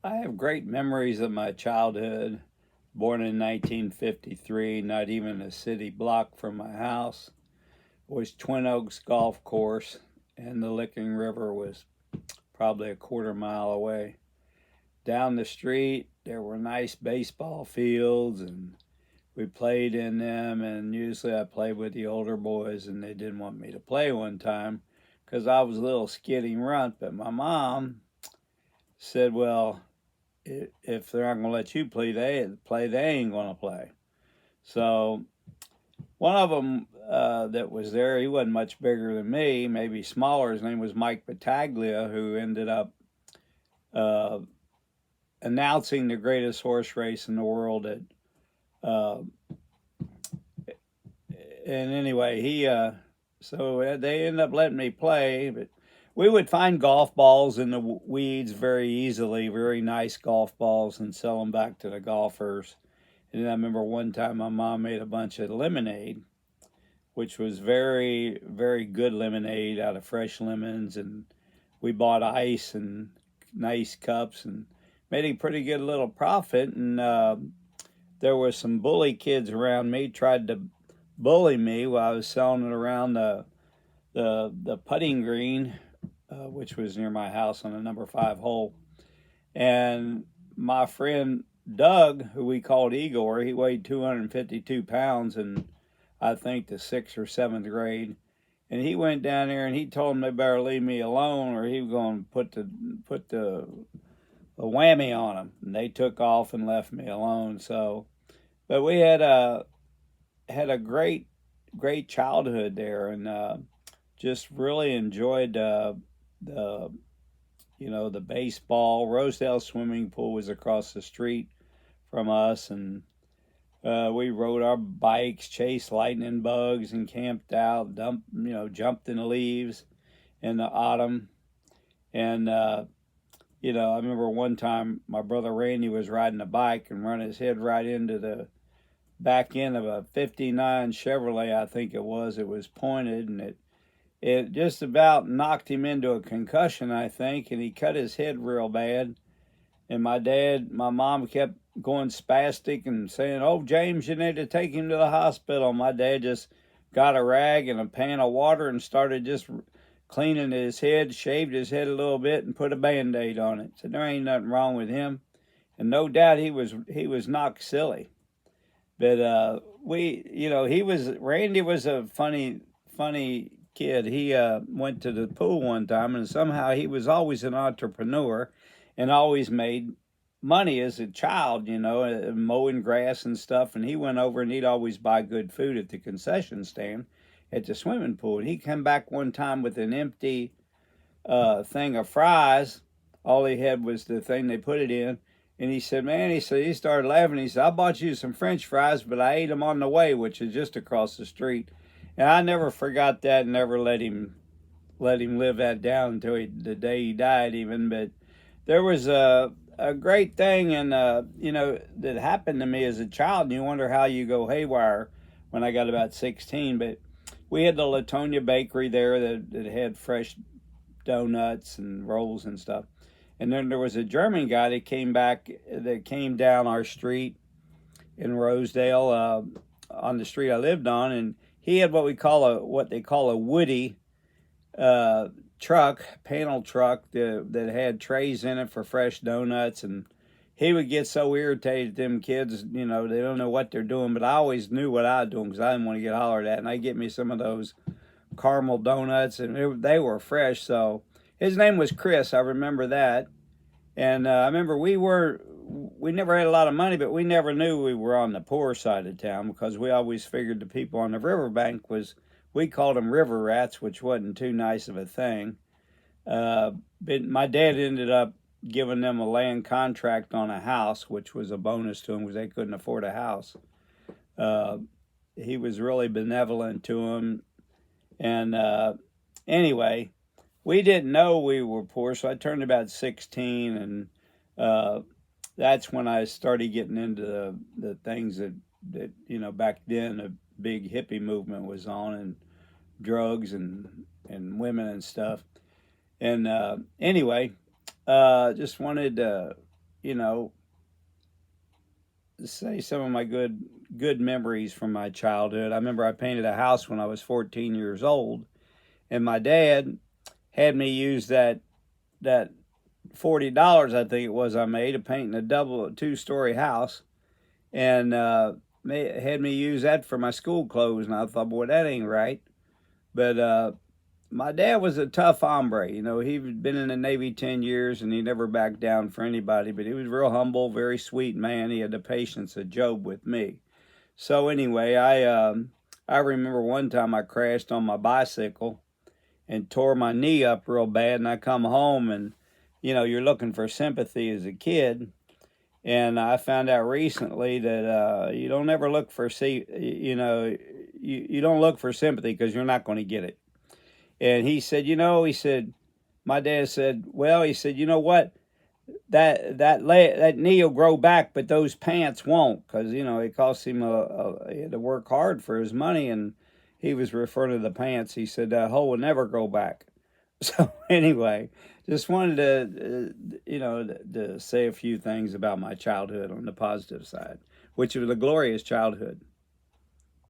I have great memories of my childhood. Born in 1953, not even a city block from my house, was Twin Oaks Golf Course, and the Licking River was probably a quarter mile away. Down the street, there were nice baseball fields, and we played in them. And usually I played with the older boys, and they didn't want me to play one time because I was a little skidding runt. But my mom said, well, if they're not going to let you they ain't going to play. So one of them that was there, he wasn't much bigger than me, maybe smaller. His name was Mike Battaglia, who ended up uh, announcing the greatest horse race in the world. Uh, and anyway, so they ended up letting me play, but we would find golf balls in the weeds very easily, very nice golf balls, and sell them back to the golfers. And I remember one time my mom made a bunch of lemonade, which was very, very good lemonade out of fresh lemons. And we bought ice and nice cups and made a pretty good little profit. And there were some bully kids around me, tried to bully me while I was selling it around the putting green, which was near my house on the number 5 hole. And my friend Doug, who we called Igor, he weighed 252 pounds in, I think, the 6th or 7th grade. And he went down there and he told them they better leave me alone or he was going to put the a whammy on them. And they took off and left me alone. So, but we had a great childhood there, and just really enjoyed the the baseball. Rosedale swimming pool was across the street from us, and we rode our bikes, chased lightning bugs, and camped out. Jumped in the leaves in the autumn. And I remember one time my brother Randy was riding a bike and run his head right into the back end of a '59 Chevrolet, I think it was. It was pointed, and it just about knocked him into a concussion, I think, and he cut his head real bad. And my mom kept going spastic and saying, "Oh, James, you need to take him to the hospital." My dad just got a rag and a pan of water and started just cleaning his head, shaved his head a little bit, and put a Band-Aid on it. Said there ain't nothing wrong with him, and no doubt he was knocked silly. But Randy was a funny kid. He went to the pool one time, and somehow he was always an entrepreneur, and always made money as a child. Mowing grass and stuff. And he went over and he'd always buy good food at the concession stand at the swimming pool. And he came back one time with an empty thing of fries. All he had was the thing they put it in. And he said, man, he started laughing. He said, I bought you some French fries, but I ate them on the way, which is just across the street. And I never forgot that and never let him live that down until the day he died even. But there was a great thing and that happened to me as a child. And you wonder how you go haywire when I got about 16. But we had the Latonia Bakery there that had fresh donuts and rolls and stuff. And then there was a German guy that came down our street in Rosedale, on the street I lived on, and he had what they call a Woody uh, panel truck that had trays in it for fresh donuts. And he would get so irritated, them kids, they don't know what they're doing, but I always knew what I was doing because I didn't want to get hollered at. And I get me some of those caramel donuts, and they were fresh. So his name was Chris. I remember that. And I remember we never had a lot of money, but we never knew we were on the poor side of town because we always figured the people on the riverbank we called them river rats, which wasn't too nice of a thing. Uh, but my dad ended up giving them a land contract on a house, which was a bonus to them because they couldn't afford a house. Uh, he was really benevolent to them. And anyway, we didn't know we were poor, so I turned about 16, and uh, that's when I started getting into the things that back then the big hippie movement was on, and drugs and women and stuff. And anyway, just wanted to you know, say some of my good memories from my childhood. I remember I painted a house when I was 14 years old, and my dad had me use that $40 I think it was I made of painting a double 2-story house, and had me use that for my school clothes. And I thought, boy, that ain't right. But my dad was a tough hombre. You know, he'd been in the Navy 10 years and he never backed down for anybody, but he was real humble, very sweet man. He had the patience of Job with me. So anyway, I remember one time I crashed on my bicycle and tore my knee up real bad, and I come home, and you're looking for sympathy as a kid, and I found out recently that you don't ever look for you don't look for sympathy because you're not going to get it. And he said, my dad said, well, he said, you know what? That knee will grow back, but those pants won't, because it cost him he had to work hard for his money, and he was referring to the pants. He said that hole will never grow back. So anyway, just wanted to say a few things about my childhood on the positive side, which was a glorious childhood.